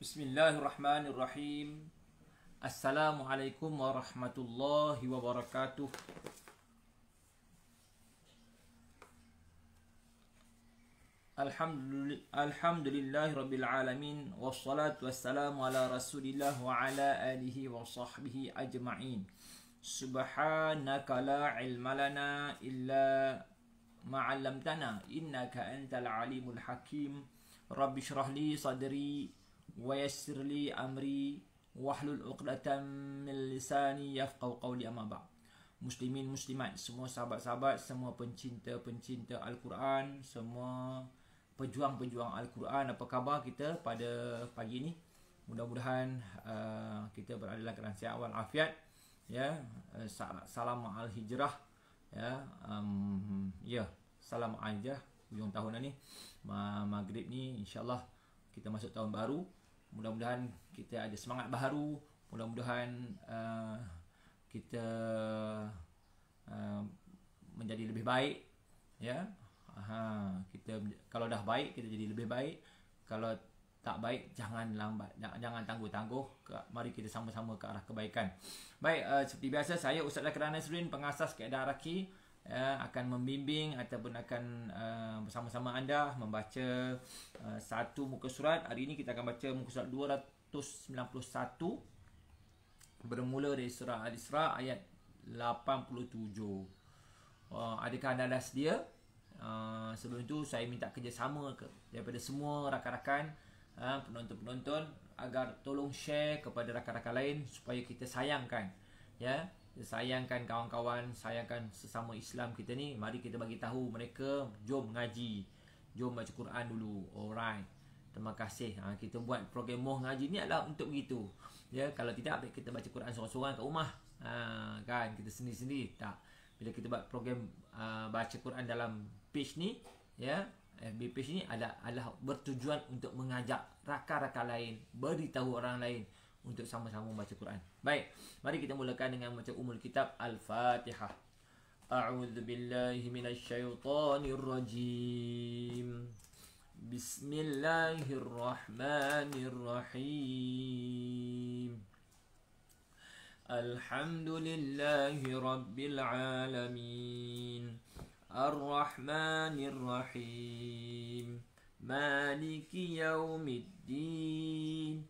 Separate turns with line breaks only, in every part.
Bismillahirrahmanirrahim. Assalamualaikum warahmatullahi wabarakatuh. Alhamdulillahi rabbil alamin. Wassalatu wassalamu ala rasulillah wa ala alihi wa sahbihi ajma'in. Subhanaka la ilma lana illa ma'allamtana innaka antal alimul hakim. Rabbi syrah li sadri wa yassir li amri wahlul 'uqdatam min lisani yafqahu qawli, amma ba'd. Muslimin muslimat, semua sahabat-sahabat, semua pencinta-pencinta Al-Quran, semua pejuang-pejuang Al-Quran, apa khabar kita pada pagi ini? Mudah-mudahan kita berada dalam keadaan sihat walafiat, ya. Salam al-hijrah, ya. Salam al-hijrah hujung tahun ni, maghrib ni, insyaAllah kita masuk tahun baru. Mudah-mudahan kita ada semangat baru. Mudah-mudahan kita menjadi lebih baik, ya. Kita kalau dah baik, kita jadi lebih baik. Kalau tak baik, jangan lambat, jangan tangguh-tangguh. Mari kita sama-sama ke arah kebaikan. Baik, seperti biasa, saya Ustaz Zakir Nasruddin, pengasas Kaedah Araki, akan membimbing ataupun akan bersama-sama anda membaca satu muka surat. Hari ini kita akan baca muka surat 291, bermula dari surah Al-Isra ayat 87. Adakah anda dah sedia? Sebelum itu saya minta kerjasama daripada semua rakan-rakan, penonton-penonton, agar tolong share kepada rakan-rakan lain supaya kita sayangkan, ya. Sayangkan kawan-kawan, sayangkan sesama Islam kita ni. Mari kita bagi tahu mereka, jom ngaji, jom baca Quran dulu. Alright. Terima kasih. Kita buat program Moh Ngaji ni adalah untuk begitu. Ya, kalau tidak kita baca Quran seorang-seorang kat rumah. Kan kita sendiri-sendiri tak. Bila kita buat program baca Quran dalam page ni, ya, FB page ni adalah bertujuan untuk mengajak rakan-rakan lain, beritahu orang lain untuk sama-sama membaca Quran. Baik, mari kita mulakan dengan membaca umul kitab Al-Fatihah. A'udzu billahi minasyaitonir rajim. Bismillahirrahmanirrahim. Alhamdulillahi rabbil alamin. Ar-Rahmanir Rahim. Maliki yaumiddin.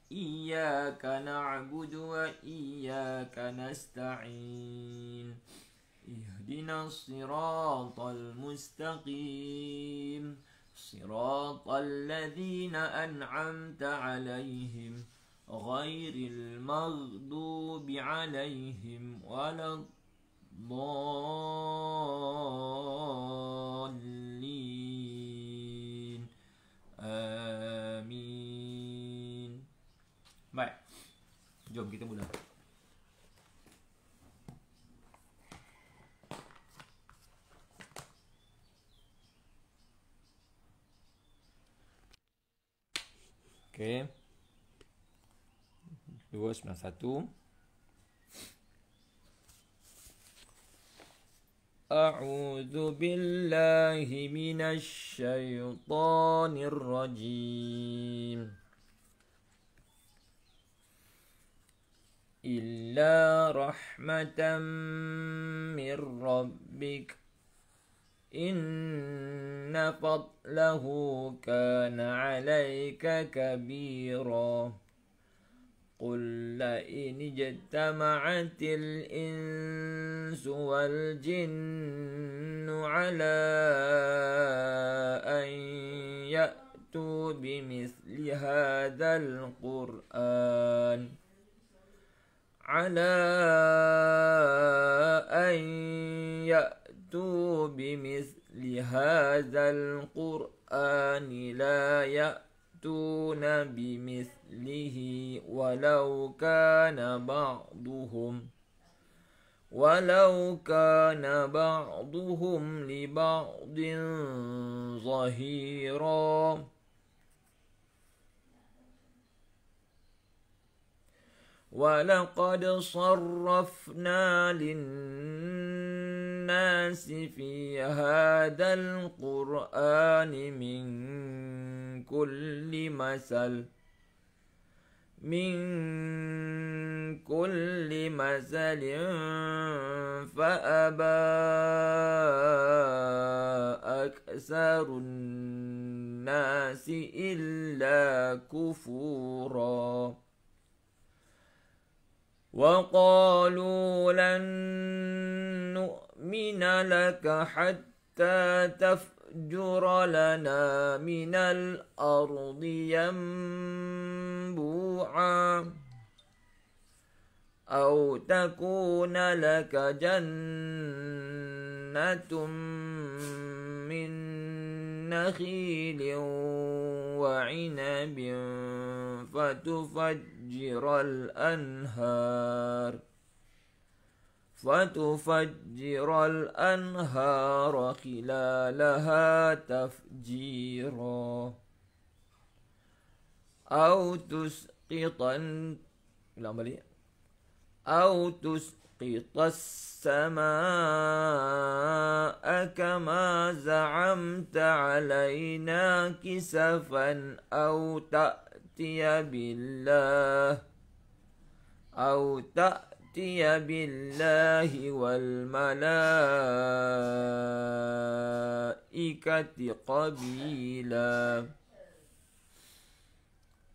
Iyyaka na'budu wa iyyaka nasta'in. Ihdinas siratal mustaqim. Siratal ladzina an'amta 'alaihim ghairil maghdubi 'alaihim waladdallin. Amin. Baik, jom kita mula. Okey. 291. A'udzu billahi minasy syaithanir rajim. Illa rahmatan min rabbik. Inna fadlahu kana 'alaika kabira. Qul la in ijtama'atil insu wal jinnu 'ala an ya'tu bimithli hadzal Qur'an بمثل هذا القرآن لا يأتون بمثله ولو كان بعضهم لبعض ظهيرا. وَلَقَدْ صَرَّفْنَا لِلنَّاسِ فِي هَذَا الْقُرْآنِ مِنْ كُلِّ مَثَلٍ
من كل مثل فأبى أكثر الناس إلا كفورا وقالوا لن نؤمن لك حتى تفجر لنا من الأرض ينبوعا أو تكون لك جنة من نخيل وعنب فتفجر الأنهار خلالها تفجيرا أو تسقط السماء كما زعمت علينا كسفا أو تأتي بالله والملائكة قبيلا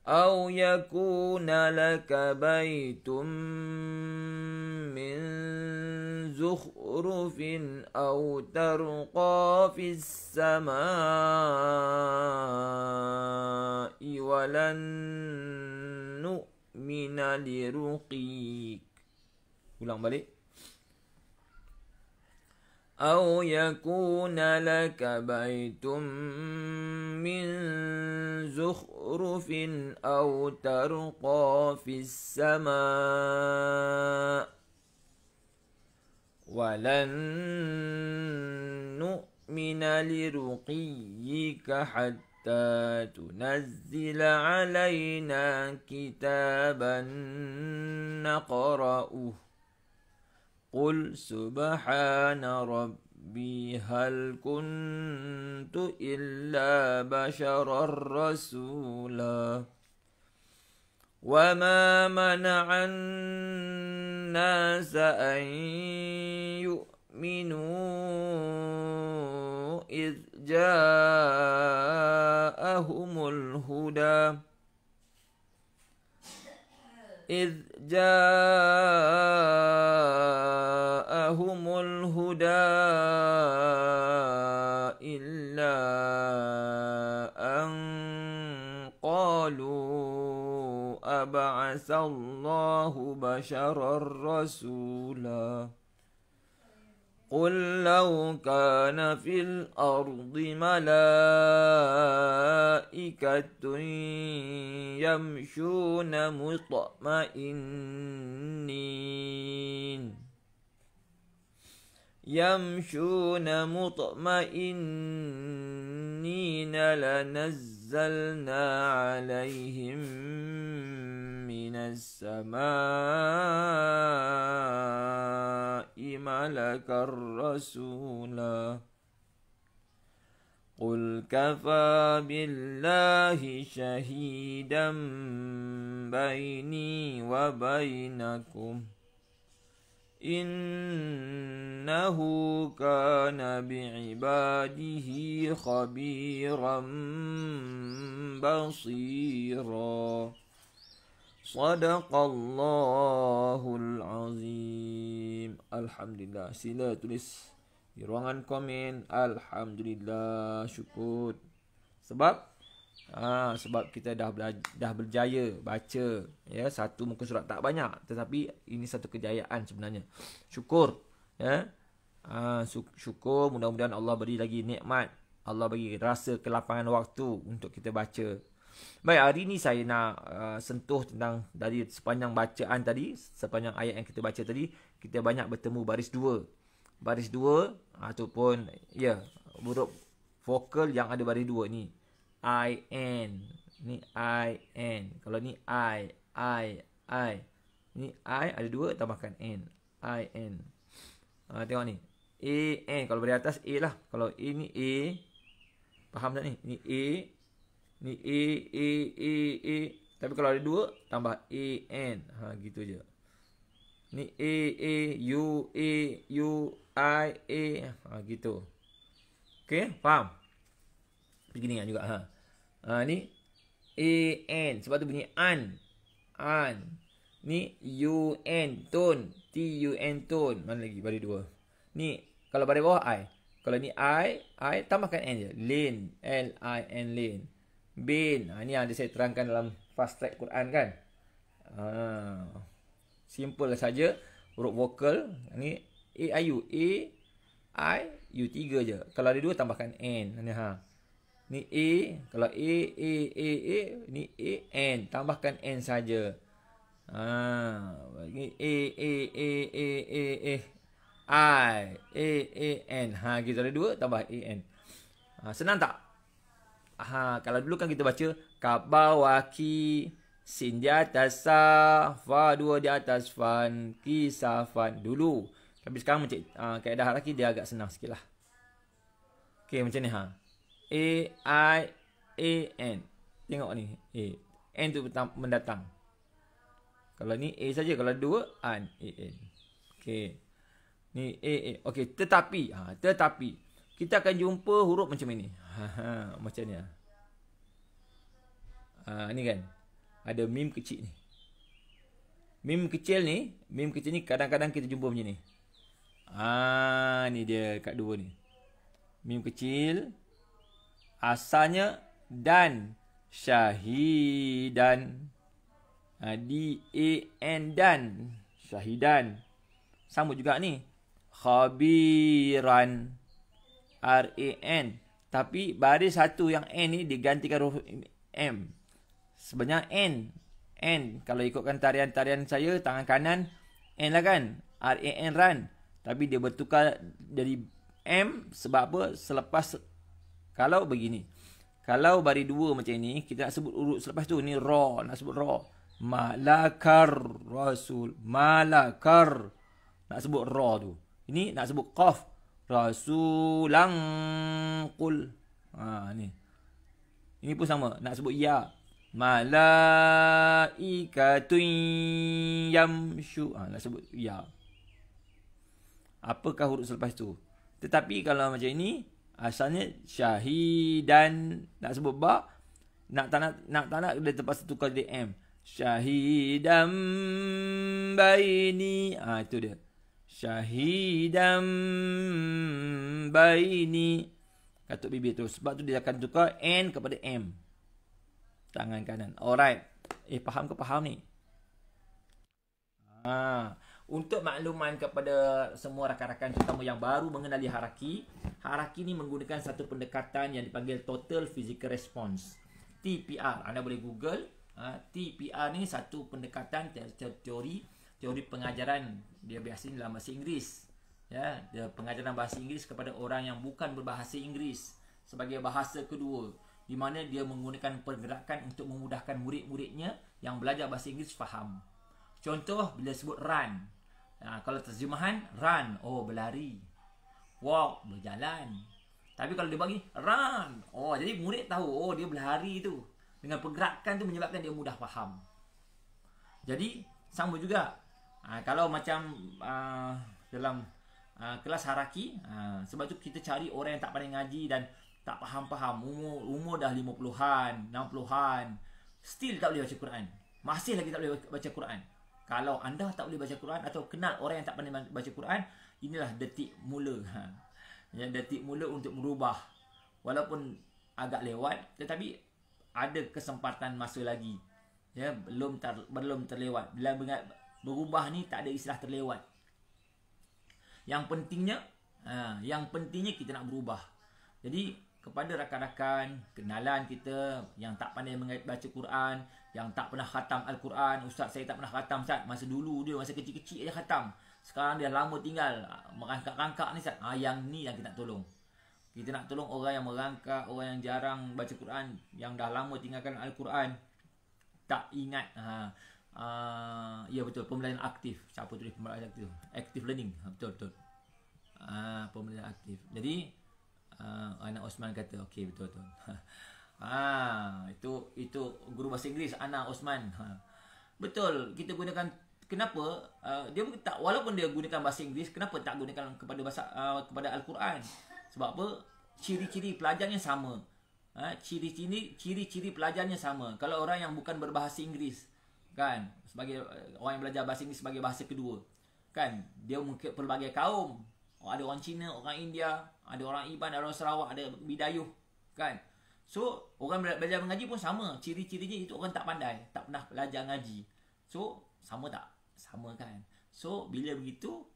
أو يكون لك بيت من زخرف أو ترقى في السماء ولن نؤمن لرقيك. Ulang balik. أو يكون لك بيت من زخرف أو ترقى في السماء ولن نؤمن لرقيك حتى تنزل علينا كتابا نقرأه قل سبحان ربي هل كنت إلا بشرا رسولا وما منع الناس أن يؤمنوا إذ جاءهم الهدى إلا أن قالوا أبعث الله بشرا رسولا قل لو كان في الأرض ملائكة يمشون مطمئنين لنزلنا عليهم من السماء ملكا رسولا قل كفى بالله شهيدا بيني وبينكم إنه كان بعباده خبيرا بصيرا صدق Allahul Azim. Alhamdulillah. Sila tulis di ruangan komen Alhamdulillah, syukur. Sebab kita dah berjaya baca ya satu muka surat, tak banyak tetapi ini satu kejayaan sebenarnya. Syukur ya. Syukur, mudah-mudahan Allah beri lagi nikmat, Allah bagi rasa kelapangan waktu untuk kita baca. Baik, hari ni saya nak sentuh tentang dari sepanjang bacaan tadi, sepanjang ayat yang kita baca tadi, kita banyak bertemu baris dua ataupun ya huruf vokal yang ada baris dua ni. I-N. Ni I-N. Kalau ni I. Ni I ada dua, tambahkan N. I-N. Tengok ni. A-N. Kalau dari atas A lah. Kalau A ni A. Faham tak ni? Ni A. Ni A. Tapi kalau ada dua, tambah A-N. Gitu je. Ni A, U, I, A. Gitu. Okay, faham? Begini kan juga. Ni A-N. Sebab tu bunyi an. Ni U-N, tone. T-U-N, tone. Mana lagi? Baris dua. Ni, kalau baris bawah, I. Kalau ni I, tambahkan N je. Lane. L-I-N, lane. Bin. Ni yang saya terangkan dalam fast track Quran kan. Simple saja. Huruf vokal. Ni A-I-U. A-I-U. 3 je. Kalau ada dua, tambahkan N. Ni A. Kalau A. Ni A-N. Tambahkan N saja. Ni I-A-N. Gitu ada dua, tambah A-N. Senang tak? Kalau dulu kan kita baca kabawaki, sin di atas sa, fa dua di atas fan, kisafan dulu. Tapi sekarang macam kaedah haraki dia agak senang sikit lah. Okay, macam ni A-I-A-N. Tengok ni N tu mendatang. Kalau ni A saja, kalau dua an, A-N. Okay. Ni A. Okey, tetapi kita akan jumpa huruf macam ini. Macam ni. Ni kan. Ada mim kecil ni. Mim kecil ni kadang-kadang kita jumpa macam ni. Ni dia kat dua ni. Mim kecil asalnya dan, syahidan. D-A-N, dan, syahidan. Sama juga ni. Khabiran, R-A-N. Tapi baris satu yang N ni digantikan huruf M. Sebenarnya N. Kalau ikutkan tarian saya, tangan kanan N lah kan. R-A-N, ran. Tapi dia bertukar jadi M. Sebab apa? Selepas, kalau begini. Kalau baris dua macam ni, kita nak sebut urut selepas tu. Ni ra. Nak sebut ra. Malakar Rasul. Malakar. Nak sebut ra tu. Ini nak sebut qaf. Rasulang qul. Ni. Ini pun sama. Nak sebut ya. Malaikatun yamshu. Nak sebut ya. Apakah huruf selepas tu? Tetapi kalau macam ini, asalnya syahidan. Nak sebut ba. Nak tak nak dia terpaksa tukar dia M. Syahidam baini. Itu dia. Syahidam baini. Katuk bibir tu. Sebab tu dia akan tukar N kepada M. Tangan kanan. Alright. Faham ke faham ni? Untuk makluman kepada semua rakan-rakan terutama yang baru mengenali haraki. Haraki ni menggunakan satu pendekatan yang dipanggil Total Physical Response. TPR. Anda boleh Google. TPR ni satu pendekatan teori pengajaran. Dia biasanya dalam bahasa Inggeris. Ya, dia pengajaran bahasa Inggeris kepada orang yang bukan berbahasa Inggeris sebagai bahasa kedua, di mana dia menggunakan pergerakan untuk memudahkan murid-muridnya yang belajar bahasa Inggeris faham. Contoh bila sebut run. Kalau terjemahan run, berlari. Walk, berjalan. Tapi kalau dia bagi run, jadi murid tahu dia berlari tu. Dengan pergerakan tu menyebabkan dia mudah faham. Jadi sama juga. Kalau macam dalam kelas haraki, sebab tu kita cari orang yang tak pandai ngaji dan tak faham-faham. Umur dah 50-an, 60-an, still tak boleh baca Quran. Masih lagi tak boleh baca Quran. Kalau anda tak boleh baca Quran atau kenal orang yang tak pandai baca Quran, inilah detik mula. Detik mula untuk berubah. Walaupun agak lewat, tetapi ada kesempatan masa lagi. Ya, belum terlewat. Bila berubah ni tak ada istilah terlewat. Yang pentingnya kita nak berubah. Jadi kepada rakan-rakan, kenalan kita yang tak pandai baca Quran, yang tak pernah khatam Al-Quran, ustaz saya tak pernah khatam ustaz. Masa dulu dia masa kecil-kecil aja khatam. Sekarang dia lama tinggal, merangkak-rangkak ni ustaz. Yang ni yang kita nak tolong. Kita nak tolong orang yang merangkak, orang yang jarang baca Quran, yang dah lama tinggalkan Al-Quran, tak ingat. Ya betul, pembelajaran aktif. Siapa tulis pembelajaran aktif? Active learning. Betul. Pembelajaran aktif. Jadi anak Osman kata okey betul.
Itu guru bahasa Inggeris Ana Osman. Betul, kita gunakan. Kenapa dia tak, walaupun dia gunakan bahasa Inggeris, kenapa tak gunakan kepada kepada Al-Quran? Sebab apa? Ciri-ciri pelajarnya sama. Ciri-ciri pelajarnya sama. Kalau orang yang bukan berbahasa Inggeris, kan, sebagai orang yang belajar bahasa Inggeris sebagai bahasa kedua, kan, dia mungkin pelbagai kaum. Ada orang Cina, orang India, ada orang Iban, ada orang Sarawak, ada Bidayuh, kan. So, orang belajar mengaji pun sama. Ciri-cirinya itu orang tak pandai, tak pernah belajar ngaji. So, sama tak? Sama, kan. So, bila begitu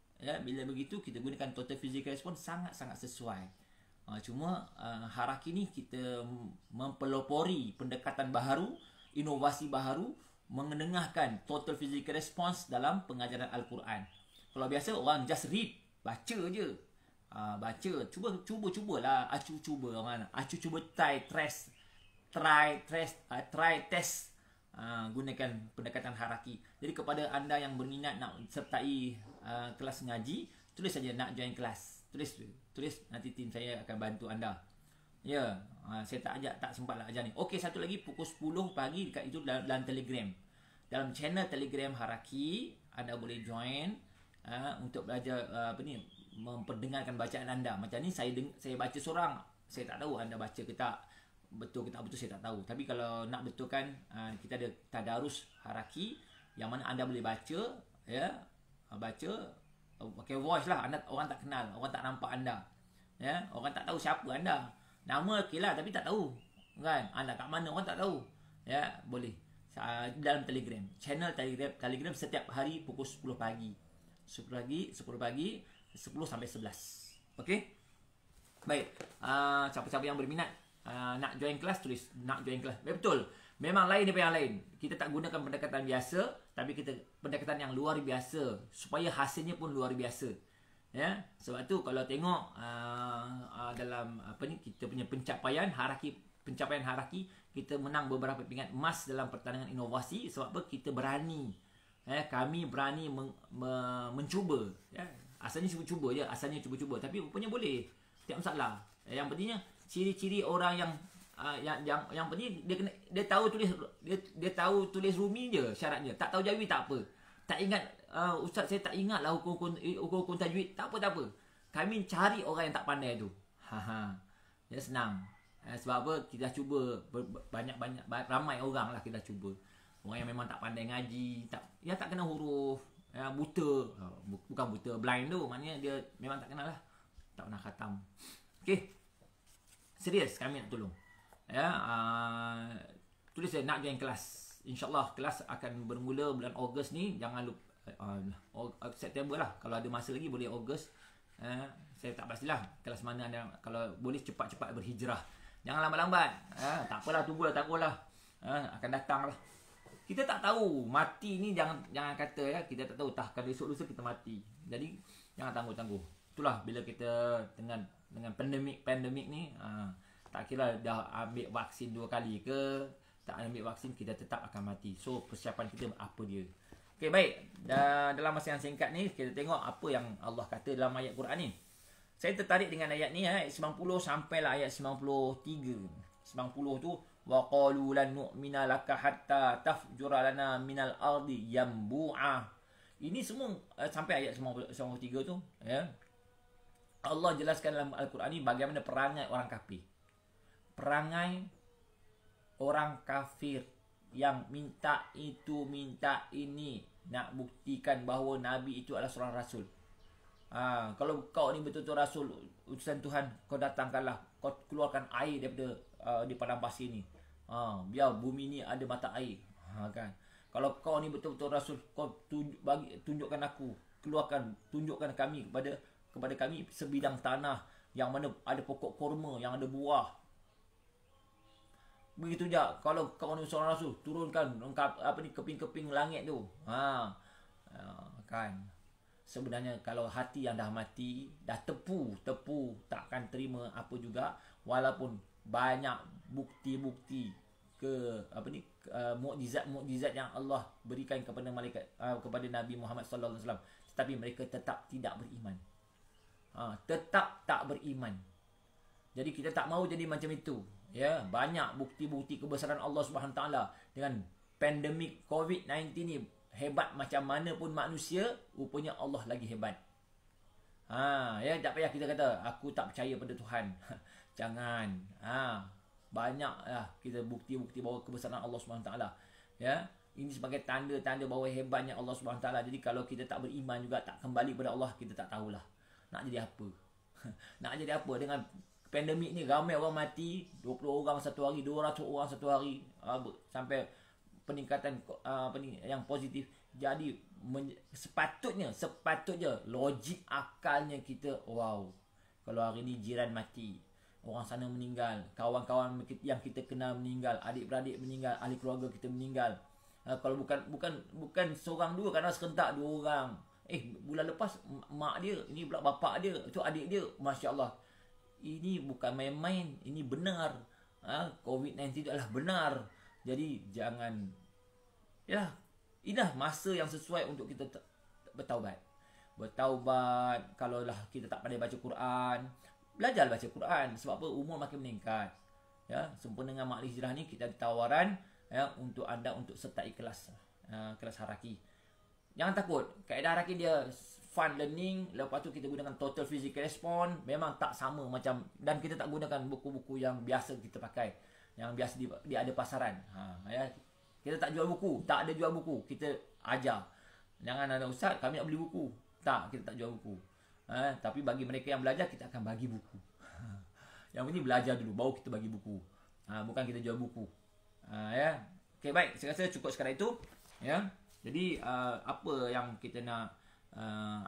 kita gunakan total physical response sangat-sangat sesuai. Cuma Haraki ni kita mempelopori pendekatan baharu, inovasi baharu, mengenengahkan total physical response dalam pengajaran Al-Quran. Kalau biasa orang just read, baca je. Baca, cubalah, cuba orang. Cuba try test. Gunakan pendekatan Haraki. Jadi kepada anda yang berminat nak sertai kelas ngaji, tulis saja nak join kelas. Tulis nanti tim saya akan bantu anda. Ya, saya tak sempat lah ajar ni. Okey, satu lagi pukul 10 pagi dekat itu dalam Telegram. Dalam channel Telegram Haraki, anda boleh join untuk belajar memperdengarkan bacaan anda. Macam ni saya baca seorang, saya tak tahu anda baca ke tak. Betul ke tak betul saya tak tahu. Tapi kalau nak betulkan, kita ada tadarus Haraki yang mana anda boleh baca, ya, baca pakai voice lah. Anda, orang tak kenal, orang tak nampak anda, ya, orang tak tahu siapa anda. Nama okeylah tapi tak tahu, kan, anda kat mana orang tak tahu, ya, boleh dalam Telegram, channel Telegram setiap hari pukul 10 pagi. 10 pagi 10 sampai 11. Okey. Baik. Siapa-siapa yang berminat nak join kelas, tulis nak join kelas. Betul. Memang lain daripada yang lain. Kita tak gunakan pendekatan biasa, tapi kita pendekatan yang luar biasa supaya hasilnya pun luar biasa. Ya. Sebab tu kalau tengok dalam kita punya pencapaian Haraki, kita menang beberapa pingat emas dalam pertandingan inovasi. Sebab apa? Kita berani. Kami berani mencuba. Ya. Asalnya cuba-cuba je, tapi rupanya boleh. Tak masalah. Yang pentingnya ciri-ciri orang yang penting dia tahu tulis, dia tahu tulis Rumi je syaratnya. Tak tahu Jawi tak apa. Tak ingat ustaz, saya tak ingat lah hukum tajwid. Tak apa. Kami cari orang yang tak pandai tu. Ya, senang. Sebab apa? Kita cuba banyak ramai orang lah kita cuba. Orang yang memang tak pandai ngaji, tak kenal huruf, buta, bukan buta, blind tu, maknanya dia memang tak kenal lah, tak pernah khatam. Okey, serius kami nak tolong. Ya, tulis saya nak join kelas. InsyaAllah kelas akan bermula bulan Ogos ni. Jangan lupa September lah. Kalau ada masa lagi boleh Ogos. Saya tak pastilah kelas mana anda. Kalau boleh cepat-cepat berhijrah. Jangan lambat-lambat. Tak apalah, tunggulah. Akan datang lah. Kita tak tahu mati ni, jangan kata, ya, kita tak tahu kalau esok lusa kita mati. Jadi jangan tangguh-tangguh. Itulah bila kita dengan pandemik ni, tak kira dah ambil vaksin 2 kali ke, tak ambil vaksin, kita tetap akan mati. So persiapan kita apa dia. Okey, baik. Dalam masa yang singkat ni kita tengok apa yang Allah kata dalam ayat Quran ni. Saya tertarik dengan ayat ni, ayat 90 sampailah ayat 93. 90 tu, wa qalu lan nu'mina laka hatta tafjura lana minal ardi yambu'a. Ini semua sampai ayat 93 tu, ya. Allah jelaskan dalam Al-Quran ni bagaimana perangai orang kafir. Perangai orang kafir yang minta itu, minta ini, nak buktikan bahawa Nabi itu adalah seorang rasul. Kalau kau ni betul-betul rasul, utusan Tuhan, kau datangkanlah, kau keluarkan air daripada di padang pasir ni. Biar bumi ni ada mata air. Kan? Kalau kau ni betul-betul rasul, kau tunjukkan aku, tunjukkan kami kepada kami sebidang tanah yang mana ada pokok kurma, yang ada buah. Begitu je. Kalau kau ni seorang rasul, turunkan keping-keping langit tu. Kan? Sebenarnya kalau hati yang dah mati, dah tepu, takkan terima apa juga, walaupun banyak bukti-bukti mukjizat yang Allah berikan kepada malaikat, kepada Nabi Muhammad sallallahu alaihi wasallam, tetapi mereka tetap tidak beriman. Tetap tak beriman. Jadi kita tak mahu jadi macam itu. Ya, banyak bukti-bukti kebesaran Allah Subhanahu taala dengan pandemik COVID-19 ni. Hebat macam mana pun manusia, rupanya Allah lagi hebat. Ya, tak payah kita kata aku tak percaya pada Tuhan. Jangan. Banyaklah kita bukti-bukti bahawa kebesaran Allah Subhanahu taala. Ya, ini sebagai tanda-tanda bahawa hebatnya Allah Subhanahu taala. Jadi kalau kita tak beriman juga, tak kembali pada Allah, kita tak tahulah nak jadi apa. Nak jadi apa dengan pandemik ni, ramai orang mati, 20 orang satu hari, 200 orang satu hari, sampai peningkatan yang positif. Jadi sepatutnya logik akalnya kita, wow, kalau hari ni jiran mati, orang sana meninggal, kawan-kawan yang kita kenal meninggal, adik-beradik meninggal, ahli keluarga kita meninggal. Kalau bukan seorang dua, kadang serentak 2 orang. Bulan lepas mak dia, ini pula bapak dia, itu adik dia. Masya-Allah. Ini bukan main-main, ini benar. COVID-19 itu adalah benar. Jadi jangan, ya, inilah masa yang sesuai untuk kita bertaubat. Kalaulah kita tak pandai baca Quran, belajar baca Quran. Sebab apa? Umur makin meningkat. Ya, sempena dengan Majlis Hijrah ni kita ada tawaran, ya, untuk anda untuk sertai kelas haraki. Jangan takut. Kaedah haraki dia fun learning, lepas tu kita gunakan total physical response. Memang tak sama macam, dan kita tak gunakan buku-buku yang biasa kita pakai, yang biasa dia ada pasaran. Ya, kita tak jual buku, tak ada jual buku, kita ajar. Jangan ada ustaz kami nak beli buku. Tak, kita tak jual buku. Tapi bagi mereka yang belajar, kita akan bagi buku. Yang penting belajar dulu, baru kita bagi buku. Bukan kita jual buku. Ya. Okey, baik, saya rasa cukup sekarang itu. Ya. Jadi apa yang kita nak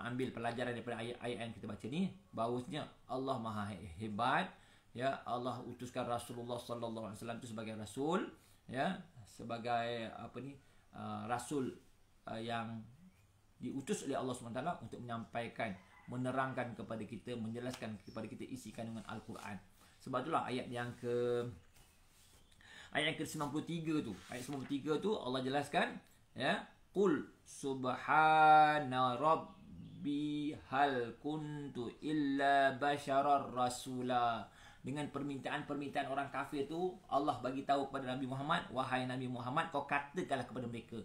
ambil pelajaran daripada ayat-ayat yang kita baca ni, bahawasanya Allah Maha hebat. Ya, Allah utuskan Rasulullah sallallahu alaihi wasallam itu sebagai rasul, ya, sebagai rasul yang diutus oleh Allah SWT untuk menyampaikan, menerangkan kepada kita, menjelaskan kepada kita isi kandungan Al-Quran. Sebab itulah ayat yang ke-93 tu. Ayat 93 tu Allah jelaskan, ya, qul subhana rabbi hal kuntu illa basyarar rasula. Dengan permintaan-permintaan orang kafir tu, Allah bagi tahu kepada Nabi Muhammad, wahai Nabi Muhammad, kau katakanlah kepada mereka.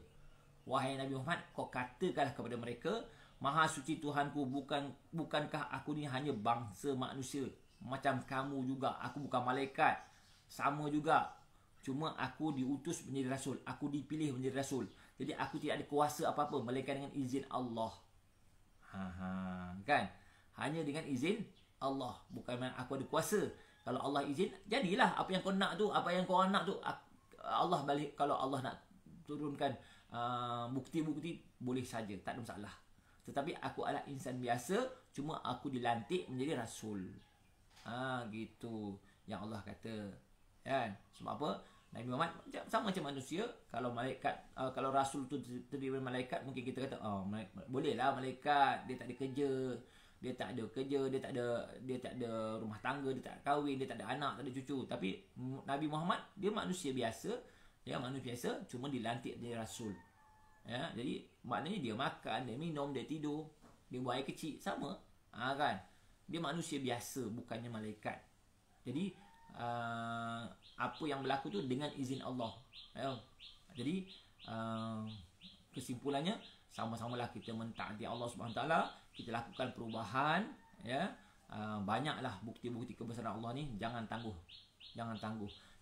Wahai Nabi Muhammad, kau katakanlah kepada mereka, Maha suci Tuhanku, bukankah aku ni hanya bangsa manusia macam kamu juga. Aku bukan malaikat, sama juga. Cuma aku diutus menjadi rasul, aku dipilih menjadi rasul. Jadi aku tidak ada kuasa apa-apa melainkan dengan izin Allah. Kan? Hanya dengan izin Allah, bukan aku ada kuasa. Kalau Allah izin, jadilah apa yang kau nak tu, apa yang kau nak tu. Allah balik, kalau Allah nak turunkan bukti-bukti, boleh saja, tak ada masalah. Tetapi aku adalah insan biasa, cuma aku dilantik menjadi rasul. Gitu yang Allah kata. Kan? Sebab apa? Nabi Muhammad sama macam manusia. Kalau malaikat, kalau rasul tu terdiri dari malaikat, mungkin kita kata, bolehlah malaikat, dia tak ada kerja, dia tak ada rumah tangga, dia tak kahwin, dia tak ada anak, tak ada cucu. Tapi Nabi Muhammad, dia manusia biasa, cuma dilantik dia rasul. Ya, jadi maknanya dia makan, dia minum, dia tidur, dia buang air kecil, sama. Kan? Dia manusia biasa, bukannya malaikat. Jadi apa yang berlaku tu dengan izin Allah. Ya. Jadi kesimpulannya, sama-samalah kita mentaati Allah Subhanahu taala, kita lakukan perubahan, ya. Banyaklah bukti-bukti kebesaran Allah ni, jangan tangguh.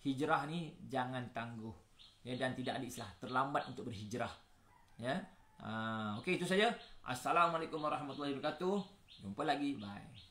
Hijrah ni jangan tangguh. Ya, dan tidak ada istilah terlambat untuk berhijrah. Ya. Okey, itu saja. Assalamualaikum warahmatullahi wabarakatuh. Jumpa lagi. Bye.